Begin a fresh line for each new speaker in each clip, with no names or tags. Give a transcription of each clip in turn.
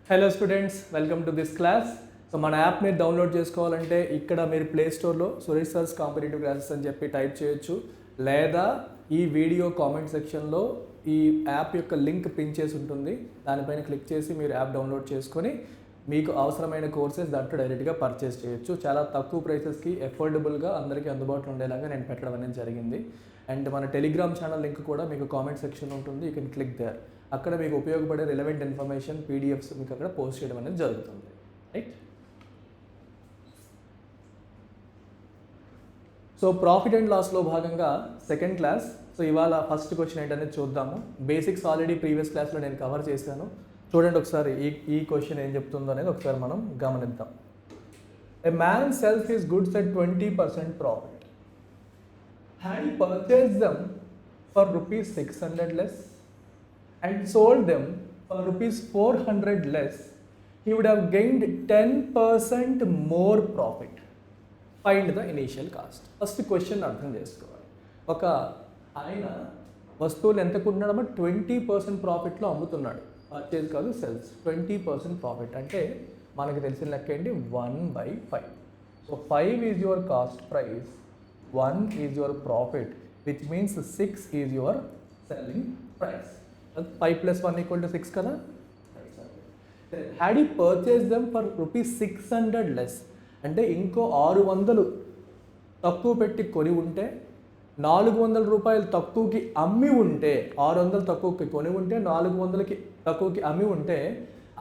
Hello students, welcome to this class. So మన app మీరు download చేసుకోవాలంటే ఇక్కడ మీరు ప్లే స్టోర్లో సురేష్ సర్స్ కాంపిటేటివ్ క్లాసెస్ అని చెప్పి టైప్ చేయొచ్చు, లేదా ఈ వీడియో కామెంట్ సెక్షన్లో ఈ యాప్ యొక్క లింక్ పిన్ చేసి ఉంటుంది, దానిపైన క్లిక్ చేసి మీరు యాప్ డౌన్లోడ్ చేసుకొని మీకు అవసరమైన కోర్సెస్ దాంట్లో డైరెక్ట్గా పర్చేస్ చేయొచ్చు. చాలా తక్కువ ప్రైసెస్కి ఎఫోర్డబుల్గా అందరికీ అందుబాటులో ఉండేలాగా నేను పెట్టడం అనేది జరిగింది. అండ్ మన టెలిగ్రామ్ ఛానల్ లింక్ కూడా మీకు కామెంట్ సెక్షన్ ఉంటుంది, యూ కెన్ క్లిక్ దేర్. అక్కడ మీకు ఉపయోగపడే రిలవెంట్ ఇన్ఫర్మేషన్ పీడిఎఫ్స్ మీకు అక్కడ పోస్ట్ చేయడం అనేది జరుగుతుంది. రైట్. సో ప్రాఫిట్ అండ్ లాస్లో భాగంగా సెకండ్ క్లాస్. సో ఇవాళ ఫస్ట్ క్వశ్చన్ ఏంటనేది చూద్దాము. బేసిక్స్ ఆల్రెడీ ప్రీవియస్ క్లాస్లో నేను కవర్ చేశాను. చూడండి ఒకసారి ఈ క్వశ్చన్ ఏం చెప్తుందో అనేది ఒకసారి మనం గమనిద్దాం. A man cells his goods at 20% profit. Had he purchased them for rupees 600 less and sold them for rupees 400 less, he would have gained 10% more profit. Find the initial cost. First question అర్థం చేసుకోవాలి. ఒక ఆయన వస్తువులు ఎంత కొంటున్నాడమ్మా? 20% ప్రాఫిట్లో అమ్ముతున్నాడు. Purchase కాదు, cells. 20% profit అంటే మనకి తెలిసిన లెక్క ఏంటి? 1/5. So 5 is your cost price, 1 is your profit, which means 6 is your selling price. 5 plus 1 equal to 6 kada? Had he purchased them for rupees 600 less, అంటే ఇంకో 600 తక్కువ పెట్టి కొని ఉంటే, 400 రూపాయలు తక్కువకి అమ్మి ఉంటే, 600 తక్కువకి కొని ఉంటే 400కి తక్కువకి అమ్మి ఉంటే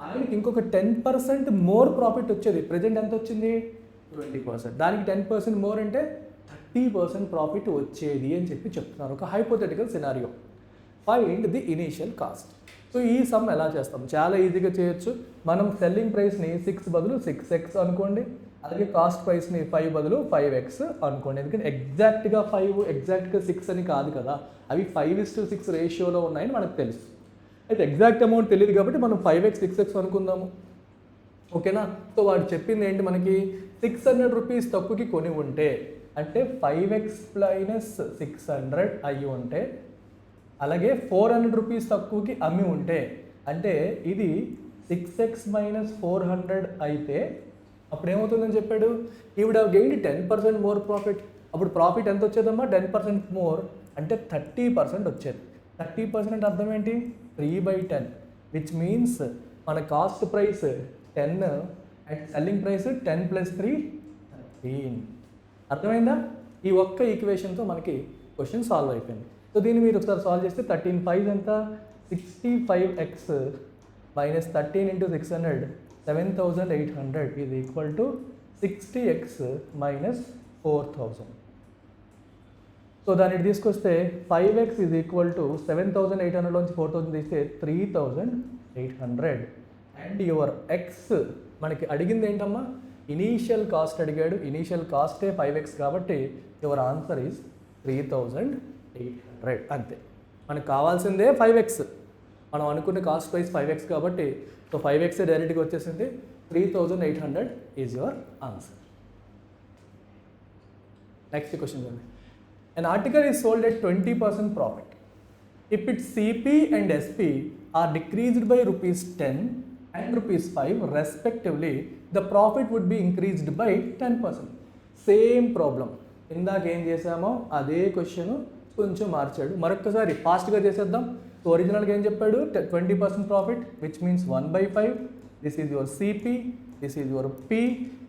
ఆయనకి ఇంకొక 10% మోర్ ప్రాఫిట్ వచ్చేది. ప్రజెంట్ ఎంత వచ్చింది? 20%. దానికి 10% మోర్ అంటే 30% ప్రాఫిట్ వచ్చేది అని చెప్పి చెప్తున్నారు. ఒక hypothetical scenario. Find the initial cost. So ఈ సమ్ ఎలా చేస్తాం? చాలా ఈజీగా చేయొచ్చు. మనం సెల్లింగ్ ప్రైస్ని 6 బదులు 6x అనుకోండి, అలాగే కాస్ట్ ప్రైస్ని 5 బదులు 5x అనుకోండి. ఎందుకంటే ఎగ్జాక్ట్గా 5 ఎగ్జాక్ట్గా 6 అని కాదు కదా, అవి 5:6 రేషియోలో ఉన్నాయని మనకు తెలుసు. అయితే ఎగ్జాక్ట్ అమౌంట్ తెలియదు కాబట్టి మనం 5x 6x అనుకుందాము. ఓకేనా? సో వాడు చెప్పింది ఏంటి మనకి? 600 రూపీస్ తక్కువకి కొని ఉంటే అంటే 5x మైనస్ 600 అయ్యి ఉంటే, అలాగే 400 రూపీస్ తక్కువకి అమ్మి ఉంటే, అంటే ఇది 6x మైనస్ 400 అయితే అప్పుడు ఏమవుతుందని చెప్పాడు? He would have gained 10% more profit. అప్పుడు ప్రాఫిట్ ఎంత వచ్చేదమ్మా? 10% మోర్ అంటే 30% వచ్చేది. 30% అంటే అర్థం ఏంటి? 3/10, విచ్ మీన్స్ మన cost price 10 and selling price 10 + 3 13. అర్థమైందా? ఈ ఒక్క ఈక్వేషన్తో మనకి క్వశ్చన్ సాల్వ్ అయిపోయింది. సో దీన్ని మీరు ఒకసారి సాల్వ్ చేస్తే 13/5 ఎంత? 65x minus 13 × 600 7800 is equal to 60x minus 4000. So దాన్ని తీసుకొస్తే 5x ఈజ్ ఈక్వల్ టు 7800లోంచి 4000 తీస్తే 3800. అండ్ యువర్ ఎక్స్ మనకి అడిగింది ఏంటమ్మా? ఇనీషియల్ కాస్ట్ అడిగాడు. ఇనీషియల్ కాస్టే 5x కాబట్టి యువర్ ఆన్సర్ ఈజ్ 3800. అంతే. మనకు కావాల్సిందే 5x. మనం అనుకున్న కాస్ట్ ప్రైస్ 5x కాబట్టి సో 5x డైరెక్ట్గా వచ్చేసింది. 3800 is your answer. Next question చూడండి. An article is sold at 20% profit. If its CP and SP are decreased by rupees 10 and rupees 5 respectively, the profit would be increased by 10%. Same problem. ఇందాక ఏం చేసామో అదే question కొంచెం మార్చాడు. మరొకసారి ఫాస్ట్గా చేసేద్దాం. సో ఒరిజినల్గా ఏం చెప్పాడు? 20% profit, which means 1/5. This is your CP, this is your P,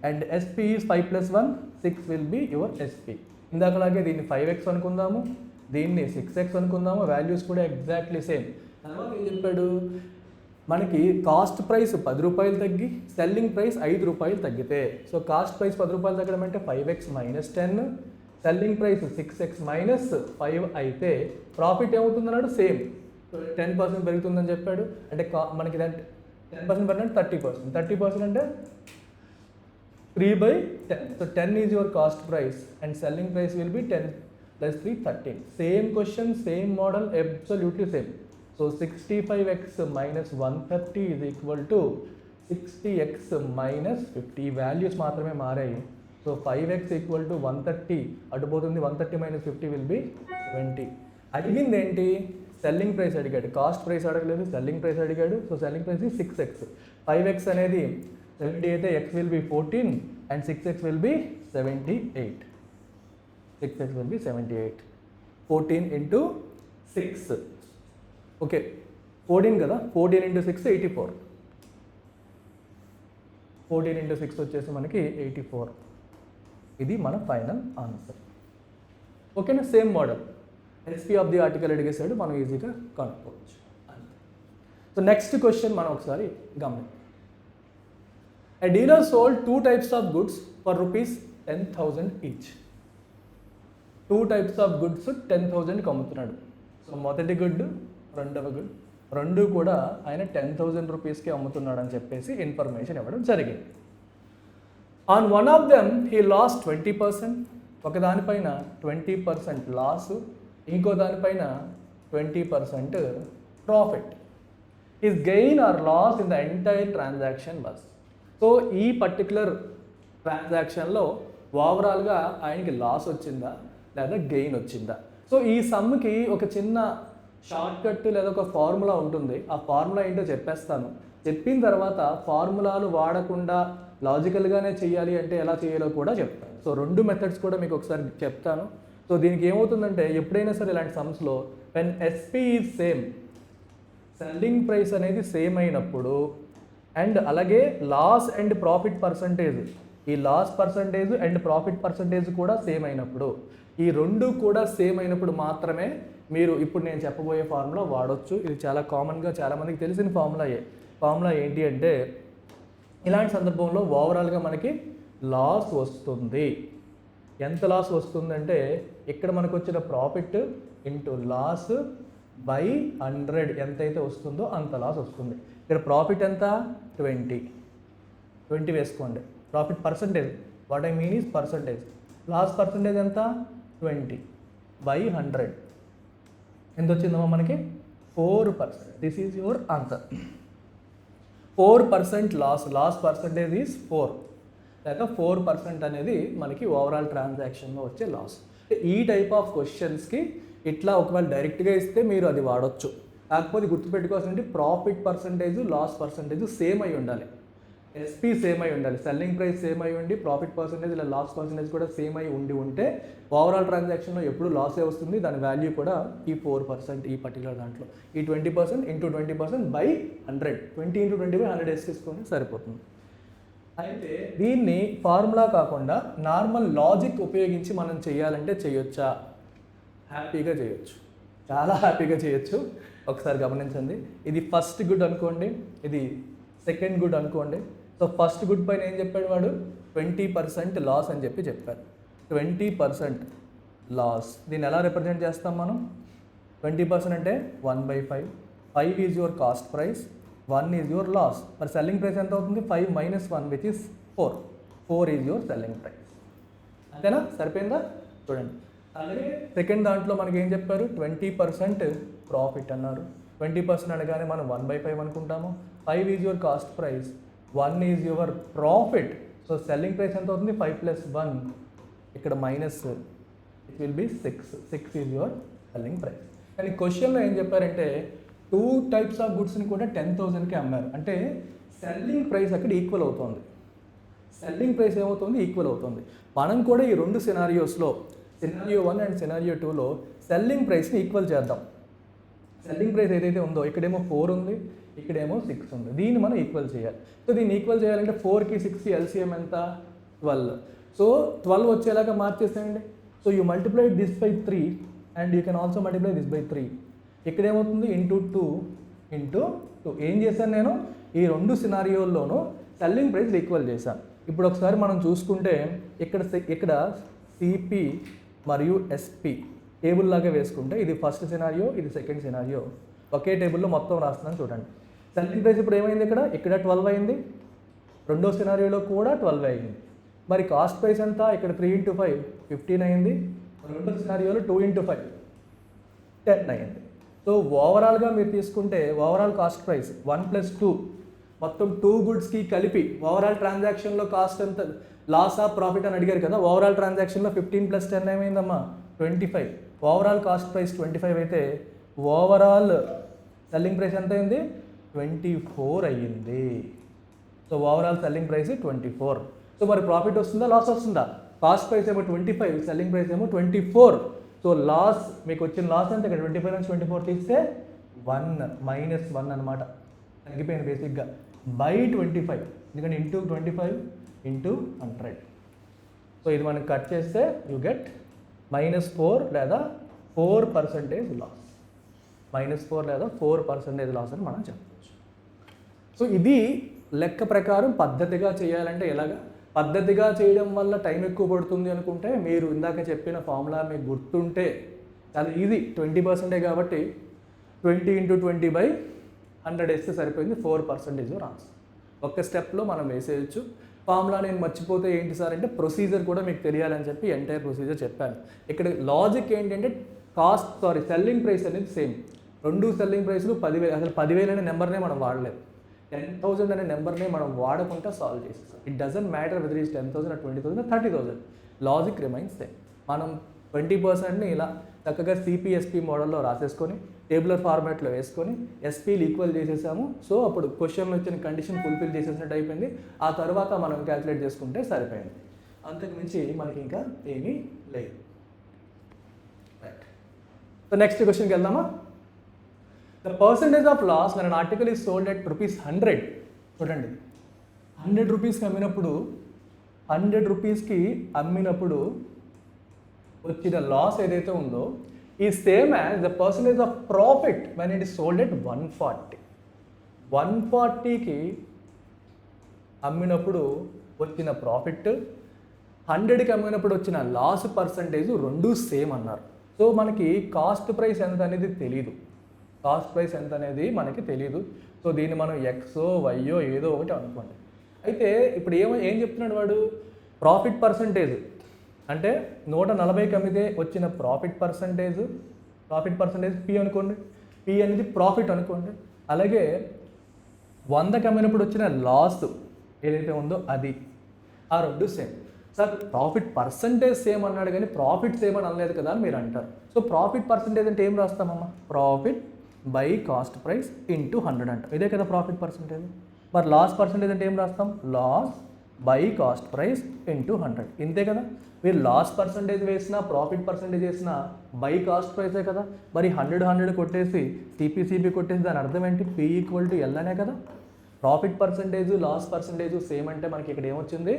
and SP is 5 + 1 6 will be your SP. ఇందాకలాగే దీన్ని 5x అనుకుందాము, దీన్ని 6x అనుకుందాము. వాల్యూస్ కూడా ఎగ్జాక్ట్లీ సేమ్. తర్వాత ఏం చెప్పాడు? మనకి కాస్ట్ ప్రైస్ 10 రూపాయలు తగ్గి సెల్లింగ్ ప్రైస్ 5 రూపాయలు తగ్గితే, సో కాస్ట్ ప్రైస్ 10 రూపాయలు తగ్గడం అంటే 5x minus 10, selling price 6x minus 5 అయితే ప్రాఫిట్ ఏమవుతుందన్నాడు? సేమ్ 10% పెరుగుతుందని చెప్పాడు. అంటే మనకి 10% పెరిగినట్టు 30%. 30% అంటే 3/10. So 10 is your cost price and selling price will be 10 + 3 13. Same question, same model, absolutely same. So 65x minus 130 is equal to 60x minus 50. Values మాత్రమే మారాయి. So 5x equal to 130 అటుపోతుంది. 130 minus 50 will be 20. అడిగింది ఏంటి? Selling price అడిగాడు, cost price అడగలేదు, selling price అడిగాడు. So selling price 6x, 5x అనేది 70 అయితే x will be 14 and 6x will be 78. 6x will be 78. 14 into 6. Okay 14 కదా, 14 into 6 84. 14 into 6 వచ్చేసి మనకి 84. ఇది మన ఫైనల్ ఆన్సర్. ఓకేనా, same model SP of the article అడిగేసాడు, మనం ఈజీగా కనుక్కోవచ్చు. సో నెక్స్ట్ క్వశ్చన్ మనం ఒకసారి గమనిద్దాం. A dealer sold 2 types of goods for rupees 10,000 each. 2 types of goods 10,000కి అమ్ముతున్నాడు. సో మొదటి గుడ్, రెండవ గుడ్, రెండు కూడా ఆయన 10,000 రూపీస్కి అమ్ముతున్నాడు అని చెప్పేసి ఇన్ఫర్మేషన్ ఇవ్వడం జరిగింది. On one of them he loss 20%, ఒక దానిపైన 20% లాస్, ఇంకో దానిపైన 20% profit. His gain or loss in the entire transaction was. So ఈ పర్టికులర్ ట్రాన్సాక్షన్లో ఓవరాల్గా ఆయనకి లాస్ వచ్చిందా లేదా గెయిన్ వచ్చిందా? సో ఈ సమ్కి ఒక చిన్న షార్ట్ కట్ లేదా ఒక ఫార్ములా ఉంటుంది. ఆ ఫార్ములా ఏంటో చెప్పేస్తాను. చెప్పిన తర్వాత ఫార్ములాలు వాడకుండా లాజికల్గానే చేయాలి అంటే ఎలా చేయాలో కూడా చెప్తాను. సో రెండు మెథడ్స్ కూడా మీకు ఒకసారి చెప్తాను. సో దీనికి ఏమవుతుందంటే ఎప్పుడైనా సరే ఇలాంటి సమ్స్లో when SP is same, selling price అనేది సేమ్ అయినప్పుడు అండ్ అలాగే లాస్ అండ్ ప్రాఫిట్ పర్సంటేజ్, ఈ loss percentage and profit percentage కూడా సేమ్ అయినప్పుడు, ఈ రెండు కూడా సేమ్ అయినప్పుడు మాత్రమే మీరు ఇప్పుడు నేను చెప్పబోయే ఫార్ములా వాడొచ్చు. ఇది చాలా కామన్గా చాలామందికి తెలిసిన ఫార్ములా ఏంటి అంటే ఇలాంటి సందర్భంలో ఓవరాల్గా మనకి లాస్ వస్తుంది. ఎంత లాస్ వస్తుందంటే ఇక్కడ మనకు వచ్చిన ప్రాఫిట్ ఇంటూ లాస్ బై 100 ఎంతైతే వస్తుందో అంత లాస్ వస్తుంది. ఇక్కడ ప్రాఫిట్ ఎంత 20 వేసుకోండి. Profit percentage, what I mean is percentage. Loss percentage ఎంత 20 బై 100 ఎంత వచ్చిందమ్మా మనకి 4%. This is your answer. 4% loss percentage is 4, లేక 4% అనేది మనకి ఓవరాల్ ట్రాన్సాక్షన్లో వచ్చే లాస్. ఈ టైప్ ఆఫ్ క్వశ్చన్స్కి ఇట్లా ఒకవేళ డైరెక్ట్గా ఇస్తే మీరు అది వాడొచ్చు. కాకపోతే గుర్తుపెట్టుకోవాల్సింది profit percentage loss percentage same అయి ఉండాలి. ఎస్పీ సేమ్ అయి ఉండాలి, సెల్లింగ్ ప్రైస్ సేమ్ అయి ఉండి ప్రాఫిట్ పర్సంటేజ్ ఇలా లాస్ పర్సంటేజ్ కూడా సేమ్ అయి ఉంటే ఓవరాల్ ట్రాన్సాక్షన్లో ఎప్పుడు లాసే వస్తుంది. దాని వాల్యూ కూడా ఈ 4% ఈ పర్టికులర్ దాంట్లో. ఈ 20% ఇంటూ 20% బై 100, 20 ఇంటూ 20 బై 100 వేసుకొని సరిపోతుంది. అయితే దీన్ని ఫార్ములా కాకుండా నార్మల్ లాజిక్ ఉపయోగించి మనం చేయాలంటే చేయొచ్చా? హ్యాపీగా చేయొచ్చు, చాలా హ్యాపీగా చేయొచ్చు. ఒకసారి గమనించండి. ఇది ఫస్ట్ గుడ్ అనుకోండి, ఇది సెకండ్ గుడ్ అనుకోండి. సో ఫస్ట్ గుడ్ పైన ఏం చెప్పాడు వాడు? 20% లాస్ అని చెప్పారు. 20% లాస్, దీన్ని ఎలా రిప్రజెంట్ చేస్తాం మనం? 20% అంటే 1/5. 5 is your cost price, 1 is your loss. మరి సెల్లింగ్ ప్రైస్ ఎంత అవుతుంది? 5 - 1 which is 4. 4 is your selling price. అంతేనా? సరిపోయిందా? చూడండి. అలాగే సెకండ్ దాంట్లో మనకి ఏం చెప్పారు? 20% ప్రాఫిట్ అన్నారు. 20% అనగానే మనం 1/5 అనుకుంటాము. 5 is your cost price, 1 is your profit. So selling price ఎంత అవుతుంది? 5 + 1, ఇక్కడ minus, it will be 6. 6 is your selling price. కానీ క్వశ్చన్లో ఏం చెప్పారంటే 2 టైప్స్ ఆఫ్ గుడ్స్ని కూడా 10,000కి అమ్మారు. అంటే సెల్లింగ్ ప్రైస్ అక్కడ ఈక్వల్ అవుతుంది. సెల్లింగ్ ప్రైస్ ఏమవుతుంది? ఈక్వల్ అవుతుంది. మనం కూడా ఈ రెండు సినారియోస్లో, సినారియో 1 అండ్ సినారియో 2లో సెల్లింగ్ ప్రైస్ని ఈక్వల్ చేద్దాం. సెల్లింగ్ ప్రైస్ ఏదైతే ఉందో ఇక్కడేమో 4 ఉంది, ఇక్కడేమో 6 ఉంది. దీన్ని మనం ఈక్వల్ చేయాలి. సో దీన్ని ఈక్వల్ చేయాలంటే 4కి 6కి ఎల్సిఎం ఎంత? 12. సో 12 వచ్చేలాగా మార్చేసేయండి. So you multiply this by 3 and you can also multiply this by 3. ఇక్కడేమవుతుంది? Into 2 into 2. ఏం చేశాను నేను? ఈ రెండు సినారియోల్లోనూ సెల్లింగ్ ప్రైస్ ఈక్వల్ చేశాను. ఇప్పుడు ఒకసారి మనం చూసుకుంటే ఇక్కడ సిపి మరియు ఎస్పి టేబుల్ లాగా వేసుకుంటే ఇది ఫస్ట్ సినారియో, ఇది సెకండ్ సినారియో. ఒకే టేబుల్లో మొత్తం రాస్తున్నాను చూడండి. సెల్లింగ్ ప్రైస్ ఇప్పుడు ఏమైంది? ఇక్కడ 12 అయింది. రెండో సినారియోలో కూడా 12 అయింది. మరి కాస్ట్ ప్రైస్ ఎంత? ఇక్కడ 3 × 5 15 అయింది. రెండో సినారియోలో 2 × 5 10 అయింది. సో ఓవరాల్గా మీరు తీసుకుంటే ఓవరాల్ కాస్ట్ ప్రైస్ 1 + 2, మొత్తం 2 గుడ్స్కి కలిపి ఓవరాల్ ట్రాన్సాక్షన్లో కాస్ట్ ఎంత, లాస్ ఆఫ్ ప్రాఫిట్ అని అడిగారు కదా. ఓవరాల్ ట్రాన్సాక్షన్లో 15 + 10 ఏమైందమ్మా? 25. ఓవరాల్ కాస్ట్ ప్రైస్ 25 అయితే ఓవరాల్ సెల్లింగ్ ప్రైస్ ఎంత అయింది? 24 అయ్యింది. So overall selling price 24. So మరి ప్రాఫిట్ వస్తుందా లాస్ వస్తుందా? కాస్ట్ ప్రైస్ ఏమో 25, సెల్లింగ్ ప్రైస్ ఏమో 24. సో లాస్ మీకు వచ్చిన లాస్ అంటే ఇక్కడ 25 నుంచి 24 తీస్తే 1 -1 అనమాట. తగ్గిపోయింది బేసిక్గా బై 25, ఎందుకంటే ఇంటూ 25 ఇంటూ 100. సో ఇది మనం కట్ చేస్తే యూ గెట్ -4 లేదా 4% లాస్. -4 లేదా 4% లాస్ అని మనం చెప్పవచ్చు. సో ఇది లెక్క ప్రకారం పద్ధతిగా చేయాలంటే ఎలాగా? పద్ధతిగా చేయడం వల్ల టైం ఎక్కువ పడుతుంది అనుకుంటే మీరు ఇందాక చెప్పిన ఫార్ములా మీకు గుర్తుంటే చాలా ఈజీ. 20% కాబట్టి 20 × 20/100 వేస్తే సరిపోయింది. 4% రాన్స్. ఒక్క స్టెప్లో మనం వేసేయచ్చు. ఫార్ములా నేను మర్చిపోతే ఏంటి సార్ అంటే ప్రొసీజర్ కూడా మీకు తెలియాలని చెప్పి ఎంటైర్ ప్రొసీజర్ చెప్పాను. ఇక్కడ లాజిక్ ఏంటంటే సెల్లింగ్ ప్రైస్ అనేది సేమ్. రెండు సెల్లింగ్ ప్రైస్లు 10,000. అసలు 10,000 అనే నెంబర్నే మనం వాడలేదు. 10,000 అనే నెంబర్నే మనం వాడకుండా సాల్వ్ చేసేస్తాం. It doesn't matter whether is 10,000 or 20,000 or 30,000. Logic remains same. మనం 20%ని ఇలా చక్కగా సిపిఎస్పి మోడల్లో రాసేసుకొని టేబులర్ ఫార్మాట్లో వేసుకొని ఎస్పీలు ఈక్వల్ చేసేసాము. సో అప్పుడు క్వశ్చన్లో వచ్చిన కండిషన్ ఫుల్ఫిల్ చేసేసినట్టు అయిపోయింది. ఆ తర్వాత మనం క్యాలిక్యులేట్ చేసుకుంటే సరిపోయింది. అంతకు మించి మనకి ఇంకా ఏమీ లేదు. రైట్. సో నెక్స్ట్ క్వశ్చన్కి వెళ్దామా? The percentage of loss when an article is sold at ₹100. చూడండి, 100 రూపీస్కి అమ్మినప్పుడు 100 రూపీస్కి అమ్మినప్పుడు వచ్చిన లాస్ ఏదైతే ఉందో ఈ same as the percentage of profit when it is sold at 140. 140కి అమ్మినప్పుడు వచ్చిన ప్రాఫిట్, 100కి అమ్మినప్పుడు వచ్చిన లాస్ పర్సంటేజ్ రెండు సేమ్ అన్నారు. సో మనకి కాస్ట్ ప్రైస్ ఎంత అనేది తెలీదు. కాస్ట్ ప్రైస్ ఎంత అనేది మనకి తెలీదు. సో దీన్ని మనం ఎక్సో వైయో ఏదో ఒకటి అనుకోండి. అయితే ఇప్పుడు ఏం చెప్తున్నాడు వాడు? ప్రాఫిట్ పర్సంటేజ్ అంటే 140కి అమ్మితే వచ్చిన ప్రాఫిట్ పర్సంటేజ్ పి అనుకోండి. పి అనేది ప్రాఫిట్ అనుకోండి. అలాగే 100కి అమ్మినప్పుడు వచ్చిన లాస్ ఏదైతే ఉందో అది, ఆ రెండు same. Sir profit percentage same అన్నాడు కానీ ప్రాఫిట్ సేమ్ అని అనలేదు కదా అని మీరు అంటారు. సో ప్రాఫిట్ పర్సంటేజ్ అంటే ఏం రాస్తామమ్మా? Profit by cost price into 100 అంటాం. ఇదే కదా ప్రాఫిట్ పర్సంటేజ్. మరి లాస్ పర్సంటేజ్ అంటే ఏం రాస్తాం? Loss by cost price into 100. ఇంతే కదా. మీరు లాస్ పర్సంటేజ్ వేసినా ప్రాఫిట్ పర్సంటేజ్ వేసినా బై కాస్ట్ ప్రైసే కదా. మరి 100 కొట్టేసి సిపిసిబి కొట్టేసి దాని అర్థం ఏంటి? పి ఈక్వల్ టు ఎల్ అనే కదా. Profit percentage loss percentage same అంటే మనకి ఇక్కడ ఏమొచ్చింది?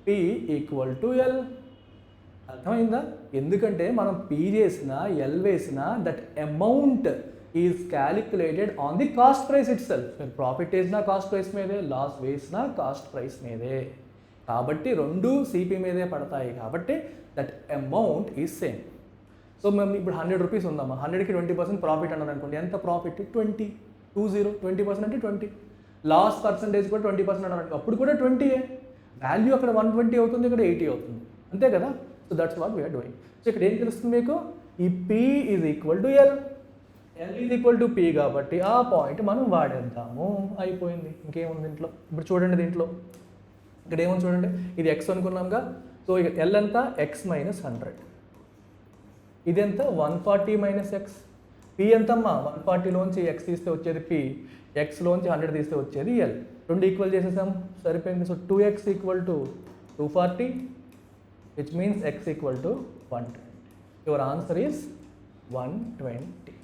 P equal to L. అర్థమైందా? ఎందుకంటే మనం పి చేసినా ఎల్ వేసినా that amount is calculated on the cost price itself. మీరు ప్రాఫిట్ వేసినా కాస్ట్ ప్రైస్ మీదే, లాస్ వేసినా కాస్ట్ ప్రైస్ మీదే. కాబట్టి రెండు సిపి మీదే పడతాయి. కాబట్టి that amount is same. So మేము ఇప్పుడు 100 రూపీస్ ఉందమ్మా, 100కి 20% ప్రాఫిట్ అన్నారు అనుకోండి. ఎంత ప్రాఫిట్? 20. 20% అంటే 20. లాస్ పర్సంటేజ్ కూడా 20% అన్నారు అనుకో, అప్పుడు కూడా 20. వాల్యూ అక్కడ 120 అవుతుంది, ఇక్కడ 80 అవుతుంది. అంతే కదా. So that's what we're doing. So ఇక్కడ ఏం తెలుస్తుంది మీకు? ఈ P is equal to L, L is equal to P కాబట్టి ఆ పాయింట్ మనం వాడేద్దాము. అయిపోయింది. ఇంకేముంది దీంట్లో? ఇప్పుడు చూడండి, దీంట్లో ఇక్కడ ఏముంది చూడండి. ఇది ఎక్స్ అనుకున్నాంగా. సో ఇక ఎల్ ఎంత? X minus 100. ఇది ఎంత? 140 మైనస్ ఎక్స్. పి ఎంతమ్మా? 140లోంచి ఎక్స్ తీస్తే వచ్చేది పి, ఎక్స్లోంచి 100 తీస్తే వచ్చేది ఎల్. రెండు ఈక్వల్ చేసేసాం, సరిపోయింది. So 2x equal to 240 which means X equal to 120. Your answer is 120.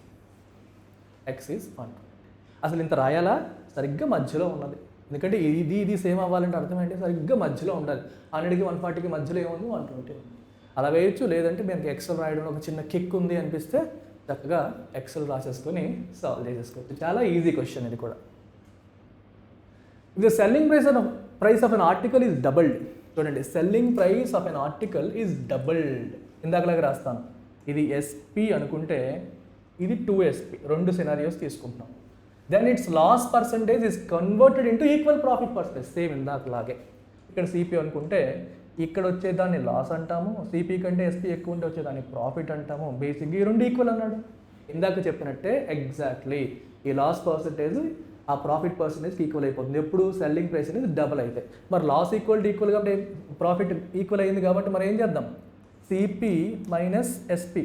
X is 120. అసలు ఇంత రాయాలా? సరిగ్గా మధ్యలో ఉన్నది. ఎందుకంటే ఇది సేమ్ అవ్వాలంటే అర్థం ఏంటి? సరిగ్గా మధ్యలో ఉండాలి. 100కి 140కి మధ్యలో ఏముంది? 120 ఉంది. అలా వేయచ్చు. లేదంటే మీకు ఎక్సెల్ రాయడం ఒక చిన్న కిక్ ఉంది అనిపిస్తే చక్కగా ఎక్సెల్ రాసేసుకొని సాల్వ్ చేసేసుకోవచ్చు. చాలా ఈజీ క్వశ్చన్ ఇది కూడా. The selling price of an article is doubled. చూడండి, selling price of an article is doubled. ఇందాకలాగా రాస్తాను. ఇది ఎస్పి అనుకుంటే ఇది 2SP. రెండు సినారియోస్ తీసుకుంటున్నాం. Then it's loss percentage is converted into equal profit percentage. Same ఇందాకలాగే. ఇక్కడ సిపి అనుకుంటే ఇక్కడ వచ్చేదాన్ని లాస్ అంటాము, సిపి కంటే ఎస్పి ఎక్కువ ఉంటే వచ్చేదాన్ని ప్రాఫిట్ అంటాము. బేసిక్గా ఈ రెండు ఈక్వల్ అన్నాడు. ఇందాక చెప్పినట్టే ఎగ్జాక్ట్లీ ఈ లాస్ పర్సంటేజ్ ఆ ప్రాఫిట్ పర్సంటేజ్కి ఈక్వల్ అయిపోతుంది ఎప్పుడు సెల్లింగ్ ప్రైస్ అనేది డబుల్ అయితే. మరి లాస్ ఈక్వల్ కాబట్టి ప్రాఫిట్ ఈక్వల్ అయింది కాబట్టి మరి ఏం చేద్దాం? CP minus SP.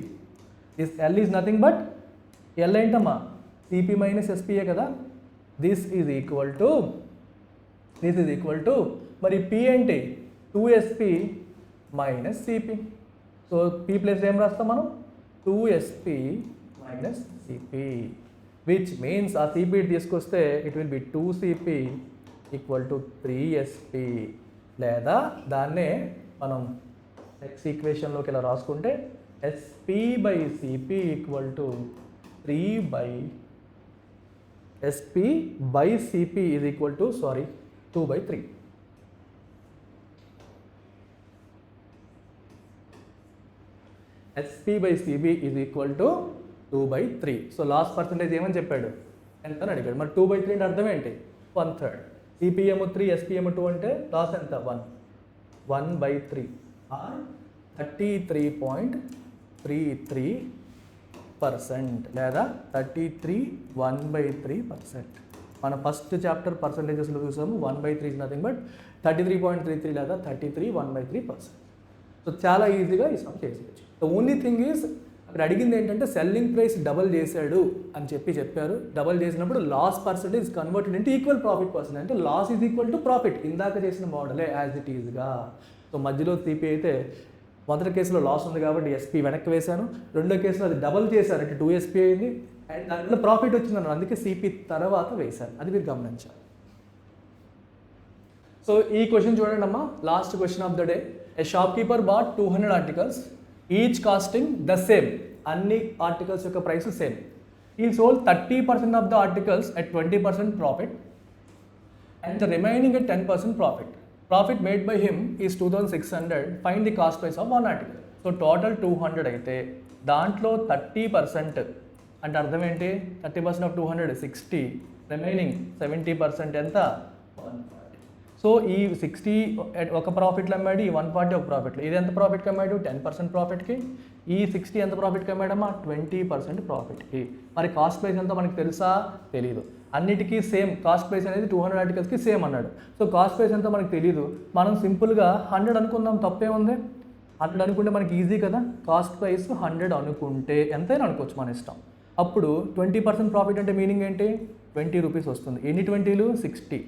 This L is nothing but L ఏంటమ్మా సిపి మైనస్ ఎస్పీఏ కదా, దిస్ ఈజ్ ఈక్వల్ టు మరి పి ఏంటి 2sp minus CP. So P plus ఏం రాస్తాం మనం 2sp minus CP, which means ఆ సిపి తీసుకొస్తే it will be 2cp equal to 3sp, లేదా దాన్నే మనం నెక్స్ట్ ఈక్వేషన్లోకి ఇలా రాసుకుంటే sp by CP equal to 3/sp by CP is equal to 2/3. sp by CB is equal to 2/3. So loss percentage ఏమని చెప్పాడు ఎంత అని అడిగాడు. మరి 2/3 అంటే అర్థం ఏంటి 1/3. సిపిఎం 3 ఎస్పిఎం 2 అంటే లాస్ ఎంత 1/3 ఆర్ 33.33%, లేదా 33 1/3%. మన ఫస్ట్ చాప్టర్ పర్సంటేజెస్లో చూసాము 1/3 ఇస్ నథింగ్ బట్ 33.33 లేదా 33 1/3%. సో చాలా ఈజీగా ఈ సమ్ చేసేయచ్చు. ద ఓన్లీ థింగ్ ఈజ్ అక్కడ అడిగింది ఏంటంటే సెల్లింగ్ ప్రైస్ డబల్ చేశాడు అని చెప్పారు. డబల్ చేసినప్పుడు loss percentage converted into equal profit percent, అంటే loss is equal to profit. ఇందాక చేసిన మోడలే యాజ్ ఇట్ ఈజ్గా. సో మధ్యలో సిపి అయితే మొదటి కేసులో లాస్ ఉంది కాబట్టి ఎస్పీ వెనక్కి వేశాను, రెండో కేసులో అది డబల్ చేశారు అంటే 2sp అయింది, అండ్ దాంట్లో ప్రాఫిట్ వచ్చిందన్నారు అందుకే సిపి తర్వాత వేశాను. అది మీరు గమనించాలి. సో ఈ క్వశ్చన్ చూడండి అమ్మా, last question of the day. A shopkeeper bought 200 articles each costing the same. అన్ని ఆర్టికల్స్ యొక్క price same. He sold 30% of the articles at 20% profit and the remaining at 10% profit. Profit made by him is 2600. Find the cost price of 1 article. So total 200 అయితే దాంట్లో 30% అంటే అర్థం ఏంటి 30% of 200 60, remaining 70% ఎంత 140. So ఈ 60 ఒక ప్రాఫిట్లో అమ్మాడు, ఈ 140 ఒక ప్రాఫిట్లో. ఇది ఎంత ప్రాఫిట్కి అమ్మాడు 10% ప్రాఫిట్కి, ఈ 60 ఎంత ప్రాఫిట్కి అమ్మాడమ్మా 20% ప్రాఫిట్కి. మరి కాస్ట్ ప్రైస్ ఎంతో మనకి తెలుసా తెలీదు. అన్నిటికీ సేమ్ కాస్ట్ ప్రైస్ అనేది 200 ఆర్టికల్స్కి సేమ్ అన్నాడు. సో కాస్ట్ ప్రైస్ ఎంతో మనకు తెలీదు, మనం సింపుల్గా 100 అనుకుందాం, తప్పే ఉంది. 100 అనుకుంటే మనకి ఈజీ కదా. కాస్ట్ ప్రైస్ 100 అనుకుంటే ఎంతైనా అనుకోవచ్చు మన ఇష్టం. అప్పుడు 20% ప్రాఫిట్ అంటే మీనింగ్ ఏంటి 20 రూపీస్ వస్తుంది. ఎన్ని 20లు 60.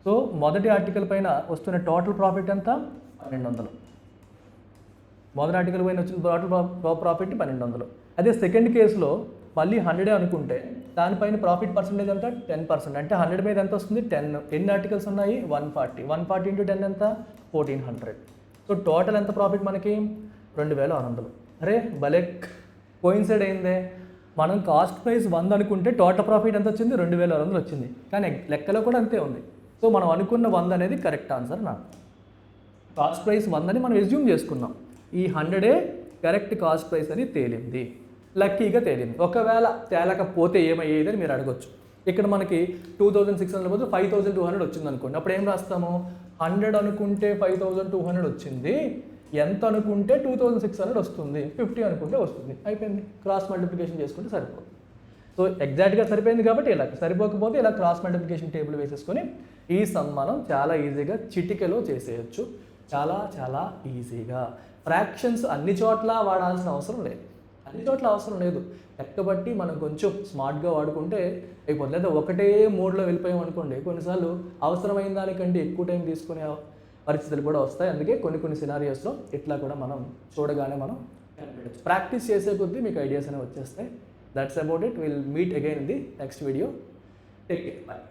సో మొదటి ఆర్టికల్ పైన వస్తున్న టోటల్ ప్రాఫిట్ ఎంత 1200. మొదటి ఆర్టికల్ పైన వచ్చిన టోటల్ ప్రాఫిట్ 1200. అదే సెకండ్ కేసులో మళ్ళీ 100 అనుకుంటే దానిపైన ప్రాఫిట్ పర్సెంటేజ్ ఎంత 10%. అంటే 100 మీద ఎంత వస్తుంది 10. ఎన్ని ఆర్టికల్స్ ఉన్నాయి 140 ఇంటూ 10 ఎంత 1400. సో టోటల్ ఎంత ప్రాఫిట్ మనకి 2600. అరే భలే కోయిన్సైడ్ అయిందే. మనం కాస్ట్ ప్రైస్ 100 అనుకుంటే టోటల్ ప్రాఫిట్ ఎంత వచ్చింది 2600 వచ్చింది. కానీ లెక్కలో కూడా అంతే ఉంది. సో మనం అనుకున్న 100 అనేది కరెక్ట్ ఆన్సర్. నాకు కాస్ట్ ప్రైస్ 100 అని మనం ఎస్యూమ్ చేసుకున్నాం. ఈ 100 కరెక్ట్ కాస్ట్ ప్రైస్ అని తేలింది, లక్కీగా తేలింది. ఒకవేళ తేలకపోతే ఏమయ్యేది అని మీరు అడగొచ్చు. ఇక్కడ మనకి 2600 బదులు 5200 వచ్చింది అనుకోండి. అప్పుడు ఏం రాస్తాము 100 అనుకుంటే 5200 వచ్చింది, ఎంత అనుకుంటే 2600 వస్తుంది, 50 అనుకుంటే వస్తుంది, అయిపోయింది. క్రాస్ మల్టిప్లికేషన్ చేసుకుంటే సరిపోతుంది. సో ఎగ్జాక్ట్గా సరిపోయింది కాబట్టి ఇలా, సరిపోకపోతే ఇలా క్రాస్ మల్టిప్లికేషన్ టేబుల్ వేసేసుకొని ఈ సమ్ మనం చాలా ఈజీగా చిటికెలో చేసేయచ్చు. చాలా చాలా ఈజీగా. ఫ్రాక్షన్స్ అన్ని చోట్ల వాడాల్సిన అవసరం లేదు, అన్ని చోట్ల అవసరం లేదు. లెక్కబట్టి మనం కొంచెం స్మార్ట్గా వాడుకుంటే అయిపోతుంది. లేదా ఒకటే మోడ్లో వెళ్ళిపోయాం అనుకోండి, కొన్నిసార్లు అవసరమైన దానికంటే ఎక్కువ టైం తీసుకునే పరిస్థితులు కూడా వస్తాయి. అందుకే కొన్ని సినారియోస్లో ఇట్లా కూడా మనం చూడగానే మనం ప్రాక్టీస్ చేసే కొద్దీ మీకు ఐడియాస్ అనేవి వచ్చేస్తాయి. That's about it. We'll meet again in the next video. Take care. Bye.